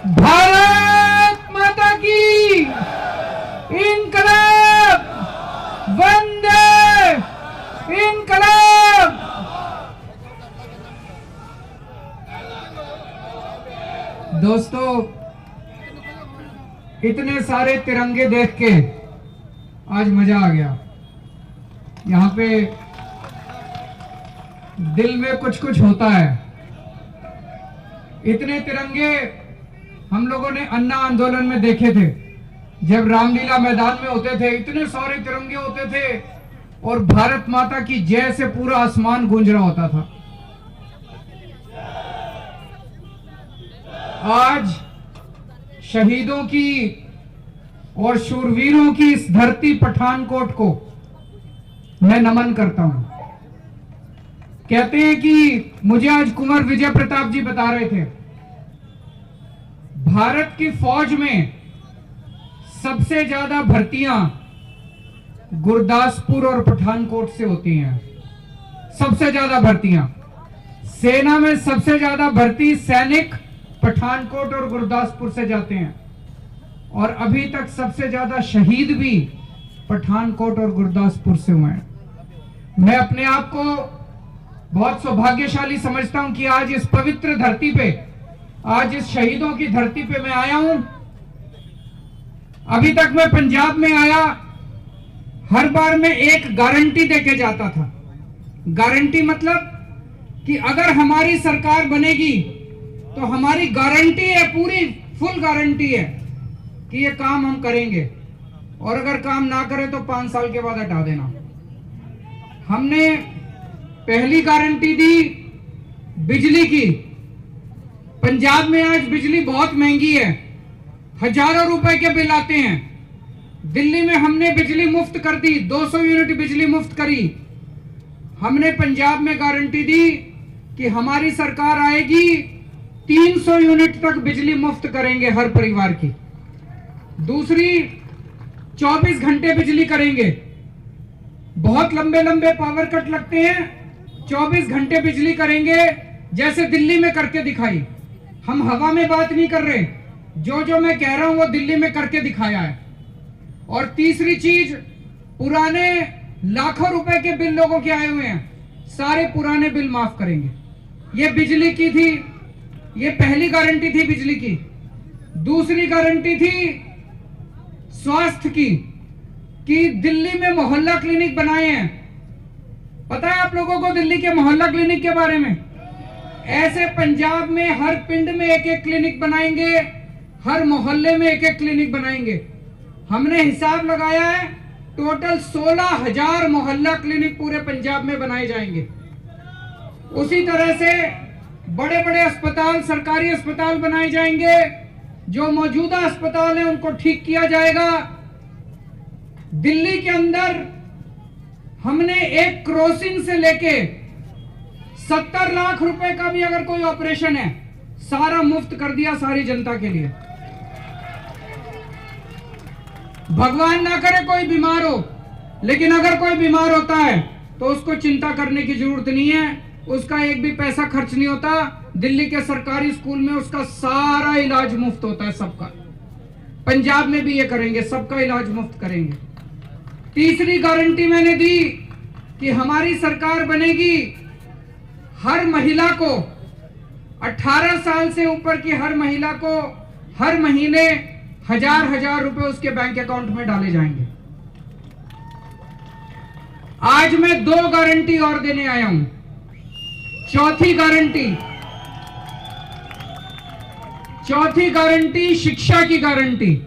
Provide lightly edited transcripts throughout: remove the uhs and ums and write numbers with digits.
भारत माता की इनकलाब, वंदे इनकलाब। दोस्तों, इतने सारे तिरंगे देख के आज मजा आ गया। यहाँ पे दिल में कुछ कुछ होता है। इतने तिरंगे हम लोगों ने अन्ना आंदोलन में देखे थे, जब रामलीला मैदान में होते थे, इतने सारे तिरंगे होते थे और भारत माता की जय से पूरा आसमान गूंज रहा होता था। आज शहीदों की और शूरवीरों की इस धरती पठानकोट को मैं नमन करता हूं। कहते हैं कि मुझे आज कुंवर विजय प्रताप जी बता रहे थे, भारत की फौज में सबसे ज्यादा भर्तियां गुरदासपुर और पठानकोट से होती हैं। सबसे ज्यादा भर्तियां सेना में, सबसे ज्यादा भर्ती सैनिक पठानकोट और गुरदासपुर से जाते हैं। और अभी तक सबसे ज्यादा शहीद भी पठानकोट और गुरदासपुर से हुए हैं। मैं अपने आप को बहुत सौभाग्यशाली समझता हूं कि आज इस पवित्र धरती पे, आज इस शहीदों की धरती पे मैं आया हूं। अभी तक मैं पंजाब में आया, हर बार मैं एक गारंटी देके जाता था। गारंटी मतलब कि अगर हमारी सरकार बनेगी तो हमारी गारंटी है, पूरी फुल गारंटी है कि ये काम हम करेंगे, और अगर काम ना करें तो 5 साल के बाद हटा देना। हमने पहली गारंटी दी बिजली की। पंजाब में आज बिजली बहुत महंगी है, हजारों रुपए के बिल आते हैं। दिल्ली में हमने बिजली मुफ्त कर दी, 200 यूनिट बिजली मुफ्त करी। हमने पंजाब में गारंटी दी कि हमारी सरकार आएगी 300 यूनिट तक बिजली मुफ्त करेंगे हर परिवार की। दूसरी, 24 घंटे बिजली करेंगे। बहुत लंबे लंबे पावर कट लगते हैं, 24 घंटे बिजली करेंगे, जैसे दिल्ली में करके दिखाई। हम हवा में बात नहीं कर रहे, जो मैं कह रहा हूं वो दिल्ली में करके दिखाया है। और तीसरी चीज, पुराने लाखों रुपए के बिल लोगों के आए हुए हैं, सारे पुराने बिल माफ करेंगे। ये बिजली की थी, ये पहली गारंटी थी बिजली की। दूसरी गारंटी थी स्वास्थ्य की, कि दिल्ली में मोहल्ला क्लिनिक बनाए हैं। पता है आप लोगों को दिल्ली के मोहल्ला क्लिनिक के बारे में? ऐसे पंजाब में हर पिंड में एक एक क्लिनिक बनाएंगे, हर मोहल्ले में एक एक क्लिनिक बनाएंगे। हमने हिसाब लगाया है, टोटल 16,000 मोहल्ला क्लिनिक पूरे पंजाब में बनाए जाएंगे। उसी तरह से बड़े बड़े अस्पताल, सरकारी अस्पताल बनाए जाएंगे। जो मौजूदा अस्पताल हैं उनको ठीक किया जाएगा। दिल्ली के अंदर हमने एक क्रॉसिंग से लेके 70 लाख रुपए का भी अगर कोई ऑपरेशन है, सारा मुफ्त कर दिया सारी जनता के लिए। भगवान ना करे कोई बीमार हो, लेकिन अगर कोई बीमार होता है तो उसको चिंता करने की जरूरत नहीं है, उसका एक भी पैसा खर्च नहीं होता। दिल्ली के सरकारी स्कूल में उसका सारा इलाज मुफ्त होता है, सबका। पंजाब में भी ये करेंगे, सबका इलाज मुफ्त करेंगे। तीसरी गारंटी मैंने दी कि हमारी सरकार बनेगी, हर महिला को, 18 साल से ऊपर की हर महिला को हर महीने 1000 रुपए उसके बैंक अकाउंट में डाले जाएंगे। आज मैं 2 गारंटी और देने आया हूं। चौथी गारंटी शिक्षा की गारंटी।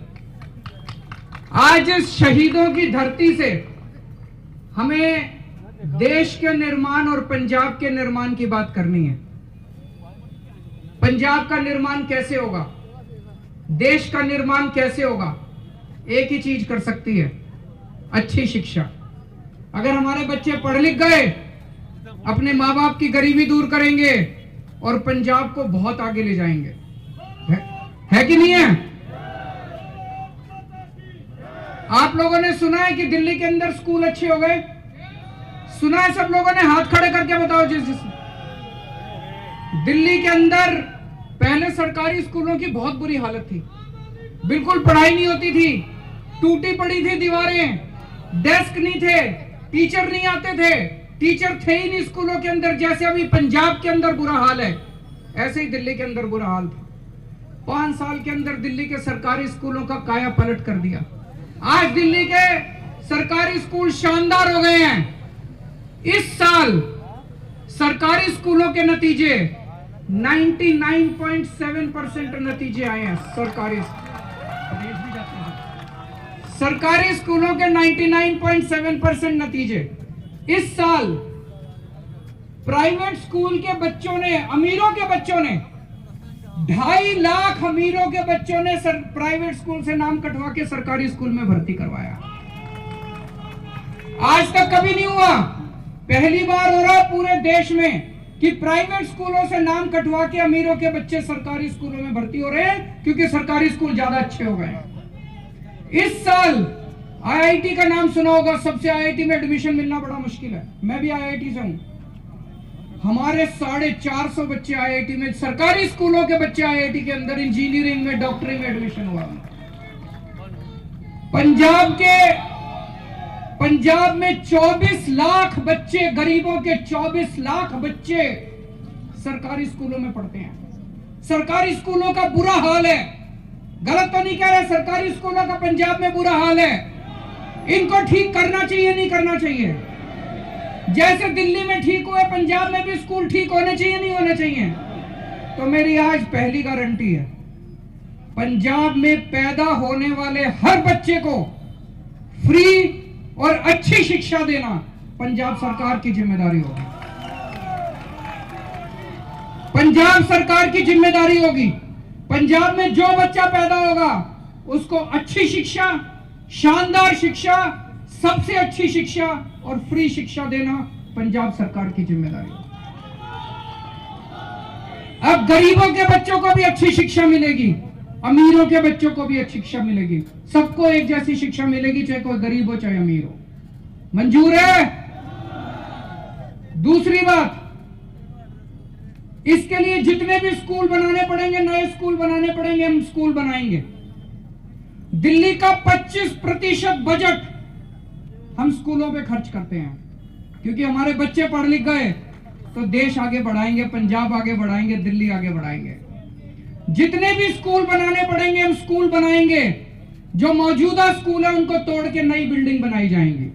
आज इस शहीदों की धरती से हमें देश के निर्माण और पंजाब के निर्माण की बात करनी है। पंजाब का निर्माण कैसे होगा, देश का निर्माण कैसे होगा? एक ही चीज कर सकती है, अच्छी शिक्षा। अगर हमारे बच्चे पढ़ लिख गए, अपने माँ बाप की गरीबी दूर करेंगे और पंजाब को बहुत आगे ले जाएंगे। है कि नहीं है? आप लोगों ने सुना है कि दिल्ली के अंदर स्कूल अच्छे हो गए? सुना है सब लोगों ने? हाथ खड़े करके बताओ। जिस दिल्ली के अंदर पहले सरकारी स्कूलों की बहुत बुरी हालत थी, बिल्कुल पढ़ाई नहीं होती थी, टूटी पड़ी थी दीवारें, डेस्क नहीं थे, टीचर नहीं आते थे, टीचर थे ही नहीं स्कूलों के अंदर। जैसे अभी पंजाब के अंदर बुरा हाल है, ऐसे ही दिल्ली के अंदर बुरा हाल था। 5 साल के अंदर दिल्ली के सरकारी स्कूलों का काया पलट कर दिया। आज दिल्ली के सरकारी स्कूल शानदार हो गए हैं। इस साल सरकारी स्कूलों के नतीजे 99.7% नतीजे आए हैं। सरकारी स्कूलों के 99.7% नतीजे। इस साल प्राइवेट स्कूल के बच्चों ने, अमीरों के बच्चों ने, 2.5 लाख अमीरों के बच्चों ने प्राइवेट स्कूल से नाम कटवा के सरकारी स्कूल में भर्ती करवाया। आज तक कभी नहीं हुआ, पहली बार हो रहा पूरे देश में कि प्राइवेट स्कूलों से नाम कटवा के अमीरों के बच्चे सरकारी स्कूलों में भर्ती हो रहे हैं, क्योंकि सरकारी स्कूल ज्यादा अच्छे हो गए हैं। इस साल आईआईटी का नाम सुना होगा, सबसे आईआईटी में एडमिशन मिलना बड़ा मुश्किल है। मैं भी आईआईटी से हूं। हमारे 450 बच्चे आईआईटी में, सरकारी स्कूलों के बच्चे आईआईटी के अंदर इंजीनियरिंग में, डॉक्टरी में एडमिशन हुआ। पंजाब में 24 लाख बच्चे, गरीबों के 24 लाख बच्चे सरकारी स्कूलों में पढ़ते हैं। सरकारी स्कूलों का बुरा हाल है। गलत तो नहीं कह रहे, सरकारी स्कूलों का पंजाब में बुरा हाल है। इनको ठीक करना चाहिए, नहीं करना चाहिए? जैसे दिल्ली में ठीक हुए, पंजाब में भी स्कूल ठीक होने चाहिए, नहीं होने चाहिए? तो मेरी आज पहली गारंटी है, पंजाब में पैदा होने वाले हर बच्चे को फ्री और अच्छी शिक्षा देना पंजाब सरकार की जिम्मेदारी होगी। पंजाब सरकार की जिम्मेदारी होगी। पंजाब में जो बच्चा पैदा होगा उसको अच्छी शिक्षा, शानदार शिक्षा, सबसे अच्छी शिक्षा और फ्री शिक्षा देना पंजाब सरकार की जिम्मेदारी होगी। अब गरीबों के बच्चों को भी अच्छी शिक्षा मिलेगी, अमीरों के बच्चों को भी अच्छी शिक्षा मिलेगी। सबको एक जैसी शिक्षा मिलेगी, चाहे कोई गरीब हो चाहे अमीर हो। मंजूर है? दूसरी बात, इसके लिए जितने भी स्कूल बनाने पड़ेंगे, नए स्कूल बनाने पड़ेंगे, हम स्कूल बनाएंगे। दिल्ली का 25% बजट हम स्कूलों पे खर्च करते हैं, क्योंकि हमारे बच्चे पढ़ लिख गए तो देश आगे बढ़ाएंगे, पंजाब आगे बढ़ाएंगे, दिल्ली आगे बढ़ाएंगे। जितने भी स्कूल बनाने पड़ेंगे हम स्कूल बनाएंगे। जो मौजूदा स्कूल है उनको तोड़ के नई बिल्डिंग बनाई जाएंगी,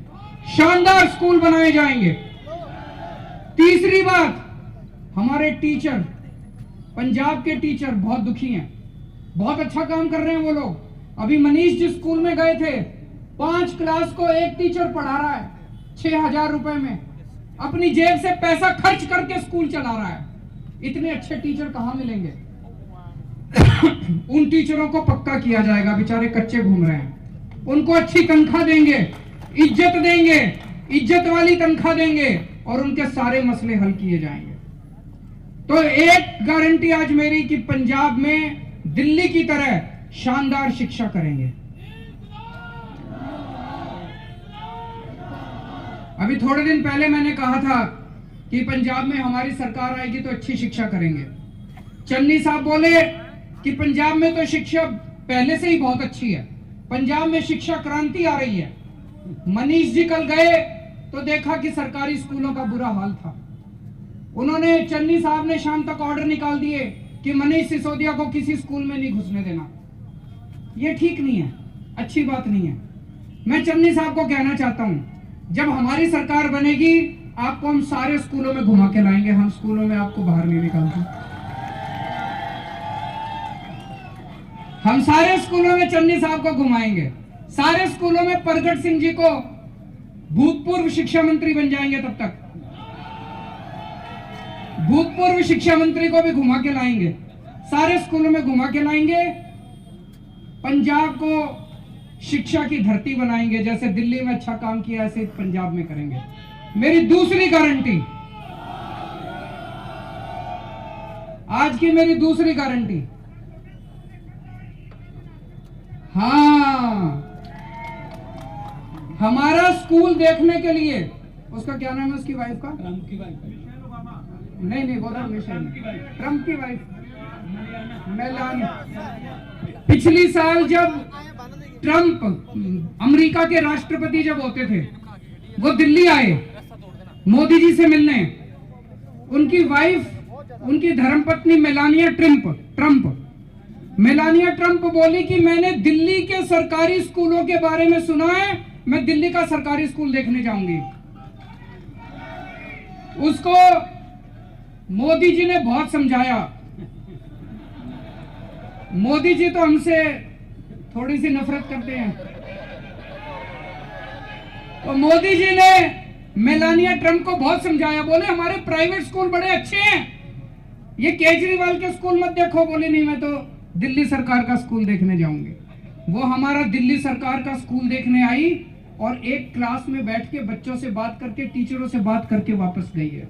शानदार स्कूल बनाए जाएंगे। तीसरी बात, हमारे टीचर, पंजाब के टीचर बहुत दुखी हैं, बहुत अच्छा काम कर रहे हैं वो लोग। अभी मनीष जिस स्कूल में गए थे, 5 क्लास को एक टीचर पढ़ा रहा है 6,000 रुपए में, अपनी जेब से पैसा खर्च करके स्कूल चला रहा है। इतने अच्छे टीचर कहां मिलेंगे? उन टीचरों को पक्का किया जाएगा, बेचारे कच्चे घूम रहे हैं, उनको अच्छी तनख्वाह देंगे, इज्जत देंगे, इज्जत वाली तनख्वाह देंगे और उनके सारे मसले हल किए जाएंगे। तो एक गारंटी आज मेरी कि पंजाब में दिल्ली की तरह शानदार शिक्षा करेंगे। अभी थोड़े दिन पहले मैंने कहा था कि पंजाब में हमारी सरकार आएगी तो अच्छी शिक्षा करेंगे। चन्नी साहब बोले कि पंजाब में तो शिक्षा पहले से ही बहुत अच्छी है, पंजाब में शिक्षा क्रांति आ रही है। मनीष जी कल गए तो देखा कि सरकारी स्कूलों का बुरा हाल था। उन्होंने, चन्नी साहब ने शाम तक ऑर्डर निकाल दिए कि मनीष सिसोदिया को किसी स्कूल में नहीं घुसने देना। ये ठीक नहीं है, अच्छी बात नहीं है। मैं चन्नी साहब को कहना चाहता हूं, जब हमारी सरकार बनेगी आपको हम सारे स्कूलों में घुमा के लाएंगे, हम स्कूलों में आपको बाहर नहीं निकालते। हम सारे स्कूलों में चन्नी साहब को घुमाएंगे, सारे स्कूलों में प्रगट सिंह जी को भूतपूर्व शिक्षा मंत्री बन जाएंगे, तब तक भूतपूर्व शिक्षा मंत्री को भी घुमा के लाएंगे, सारे स्कूलों में घुमा के लाएंगे। पंजाब को शिक्षा की धरती बनाएंगे, जैसे दिल्ली में अच्छा काम किया ऐसे पंजाब में करेंगे। मेरी दूसरी गारंटी, आज की मेरी दूसरी गारंटी, हाँ, हमारा स्कूल देखने के लिए, उसका क्या नाम है उसकी वाइफ का? ट्रम्प की वाइफ। नहीं, वो तो ट्रम्प की वाइफ। पिछली साल जब ट्रंप अमेरिका के राष्ट्रपति जब होते थे, वो दिल्ली आए मोदी जी से मिलने। उनकी वाइफ, उनकी धर्मपत्नी मेलानिया ट्रंप बोली कि मैंने दिल्ली के सरकारी स्कूलों के बारे में सुना है, मैं दिल्ली का सरकारी स्कूल देखने जाऊंगी। उसको मोदी जी ने बहुत समझाया। मोदी जी तो हमसे थोड़ी सी नफरत करते हैं, तो मोदी जी ने मेलानिया ट्रंप को बहुत समझाया। बोले हमारे प्राइवेट स्कूल बड़े अच्छे हैं, ये केजरीवाल के स्कूल मत देखो। बोले नहीं, मैं तो दिल्ली सरकार का स्कूल देखने जाऊंगी। वो हमारा दिल्ली सरकार का स्कूल देखने आई और एक क्लास में बैठ के बच्चों से बात करके, टीचरों से बात करके वापस गई है।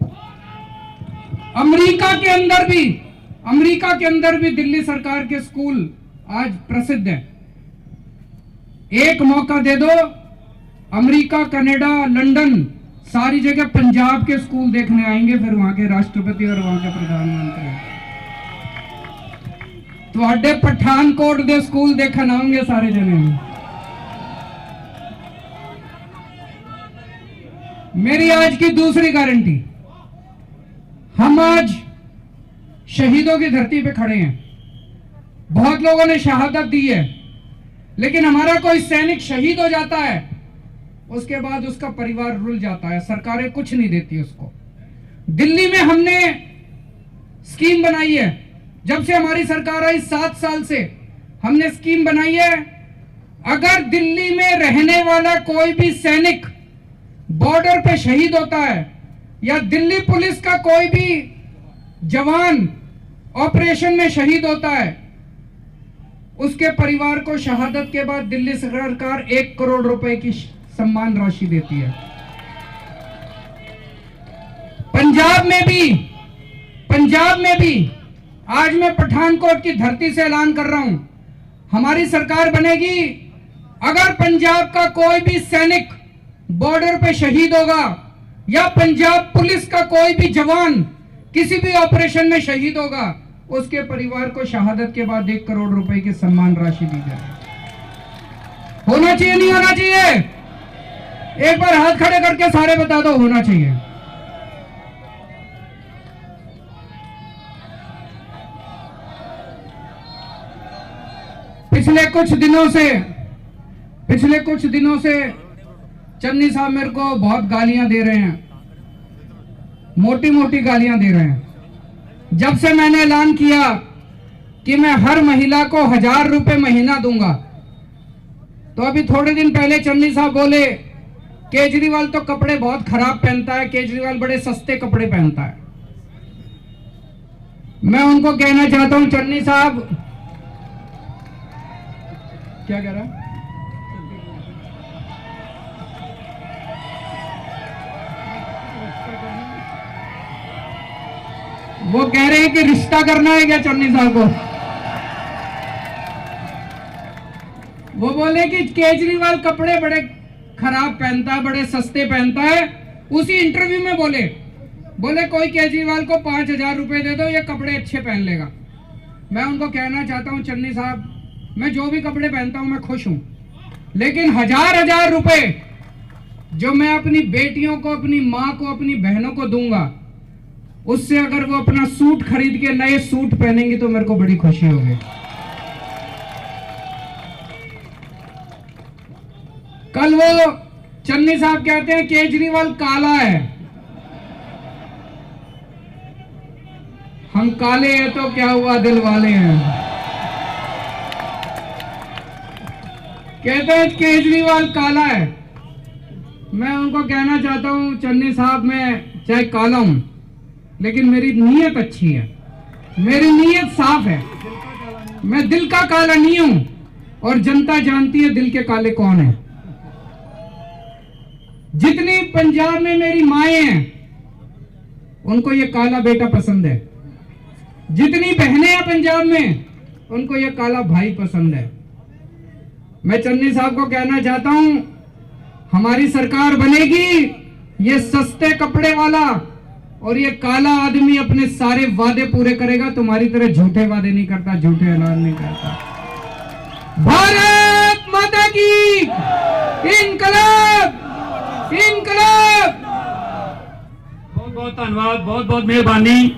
अमेरिका के अंदर भी दिल्ली सरकार के स्कूल आज प्रसिद्ध हैं। एक मौका दे दो, अमेरिका, कनाडा, लंदन, सारी जगह पंजाब के स्कूल देखने आएंगे, फिर वहां के राष्ट्रपति और वहां के प्रधानमंत्री। तो पठानकोट दे स्कूल देखने आएंगे सारे जने। मेरी आज की दूसरी गारंटी, हम आज शहीदों की धरती पे खड़े हैं। बहुत लोगों ने शहादत दी है, लेकिन हमारा कोई सैनिक शहीद हो जाता है, उसके बाद उसका परिवार रुल जाता है, सरकारें कुछ नहीं देती उसको। दिल्ली में हमने स्कीम बनाई है, जब से हमारी सरकार आई 7 साल से हमने स्कीम बनाई है। अगर दिल्ली में रहने वाला कोई भी सैनिक बॉर्डर पे शहीद होता है, या दिल्ली पुलिस का कोई भी जवान ऑपरेशन में शहीद होता है, उसके परिवार को शहादत के बाद दिल्ली सरकार 1 करोड़ रुपए की सम्मान राशि देती है। पंजाब में भी आज मैं पठानकोट की धरती से ऐलान कर रहा हूं, हमारी सरकार बनेगी। अगर पंजाब का कोई भी सैनिक बॉर्डर पे शहीद होगा, या पंजाब पुलिस का कोई भी जवान किसी भी ऑपरेशन में शहीद होगा, उसके परिवार को शहादत के बाद 1 करोड़ रुपए की सम्मान राशि दी जाए। होना चाहिए, नहीं होना चाहिए? एक बार हाथ खड़े करके सारे बता दो, होना चाहिए। पिछले कुछ दिनों से चन्नी साहब मेरे को बहुत गालियां दे रहे हैं, मोटी मोटी गालियां दे रहे हैं। जब से मैंने ऐलान किया कि मैं हर महिला को 1000 रुपए महीना दूंगा, तो अभी थोड़े दिन पहले चन्नी साहब बोले केजरीवाल तो कपड़े बहुत खराब पहनता है, केजरीवाल बड़े सस्ते कपड़े पहनता है। मैं उनको कहना चाहता हूं, चन्नी साहब क्या कह रहा है? वो कह रहे हैं कि रिश्ता करना है क्या चन्नी साहब को? वो बोले कि केजरीवाल कपड़े बड़े खराब पहनता है, बड़े सस्ते पहनता है। उसी इंटरव्यू में बोले कोई केजरीवाल को 5000 रुपए दे दो, ये कपड़े अच्छे पहन लेगा। मैं उनको कहना चाहता हूं, चन्नी साहब, मैं जो भी कपड़े पहनता हूं मैं खुश हूं, लेकिन 1000 रुपए जो मैं अपनी बेटियों को, अपनी मां को, अपनी बहनों को दूंगा, उससे अगर वो अपना सूट खरीद के नए सूट पहनेंगे तो मेरे को बड़ी खुशी होगी। कल वो चन्नी साहब कहते हैं केजरीवाल काला है, हम काले हैं तो क्या हुआ, दिल वाले हैं। कहते हैं केजरीवाल काला है। मैं उनको कहना चाहता हूं, चन्नी साहब, मैं चाहे काला हूं, लेकिन मेरी नीयत अच्छी है, मेरी नीयत साफ है। मैं दिल का काला नहीं हूं, और जनता जानती है दिल के काले कौन है। जितनी पंजाब में मेरी माएं हैं, उनको ये काला बेटा पसंद है। जितनी बहनें हैं पंजाब में, उनको ये काला भाई पसंद है। मैं चन्नी साहब को कहना चाहता हूं, हमारी सरकार बनेगी, ये सस्ते कपड़े वाला, और ये काला आदमी अपने सारे वादे पूरे करेगा, तुम्हारी तरह झूठे वादे नहीं करता, झूठे ऐलान नहीं करता। भारत माता की इनकलाब, इनकलाब। बहुत बहुत धन्यवाद, बहुत बहुत मेहरबानी।